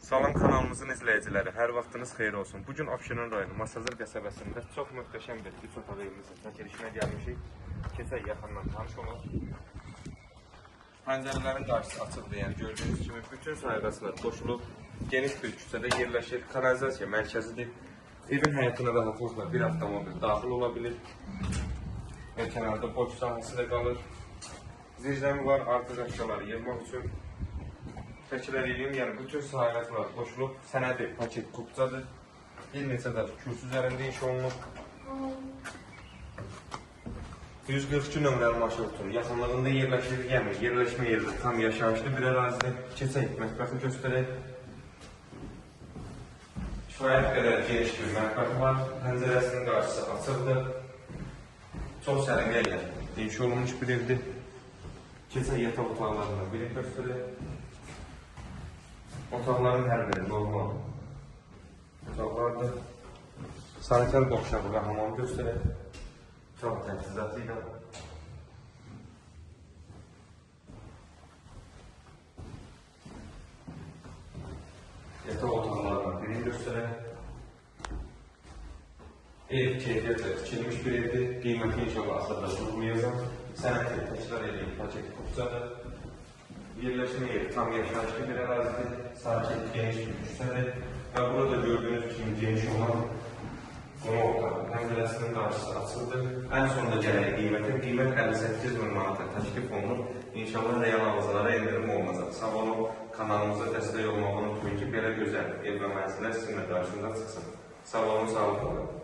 Salam kanalımızın izləyiciləri, hər vaxtınız xeyir olsun. Bugün Abşeron rayonu Masazır qəsəbəsində çox möhtəşəm bir üç otaq evimizin çəkilişinə gəlmişik. Keçək yaxından tanış olaq. Pəncərələrin qarşısı açıqdır, yəni gördüyünüz kimi bütün sayğaclar qoşulub geniş bir küçədə yerləşir. Kanalizasiya mərkəzidir. Evin həyatına rahatlıqla bir avtomobil daxil ola bilir. Və kənarda boş sahəsi də qalır. Zirzəmi var, artıq əşyaları yığmaq üçün. Təkrar edeyim, yəni bütün sayğaclar qoşulub, sənədi paket kupçadır. Bir neçə də kürsü üzərində iş olunub. 142 nömrəli marşrutun yaxınlığında yerləşir, yəni yerləşmə yeri tam yaşayışlı bir ərazidə. Keçək, mətbəxi göstərək. Kifayət qədər geniş bir mətbəxi var, pəncərəsinin qarşısı açıqdır. Çox səliqəylə inşa olunmuş bir evdir. Keçək yataq otaqlarından biri göstərək. Otaqların hər biri normal otaqlardır. Sanitar qovşağı və hamam göstərək. Çox təchizatı ilə. Yataq otaqlarından birini göstərək. Ev keyfiyyətlə tikilmiş bir evdir. Qiyməti inşallah asırda durmayacaq. Sənəti təkrar edeyim, paket kupçadır. Yerləşmə yeri tam yaşayışlı bir ərazidir. Sakin, geniş bir küçədir. Və burada gördüyünüz kimi geniş olan qonaq otağı, pəncərəsinin qarşısı açıldı. Ən sonunda gələk qiymət 58 min manata təklif olunur. İnşallah real alıcılara endirim olmayacaq. Sağ olun, kanalımıza dəstək olmağı unutmayın ki, belə gözəl ev və mənzillər sizinlə qarşınıza çıxsın. Sağ olun, sağ olun.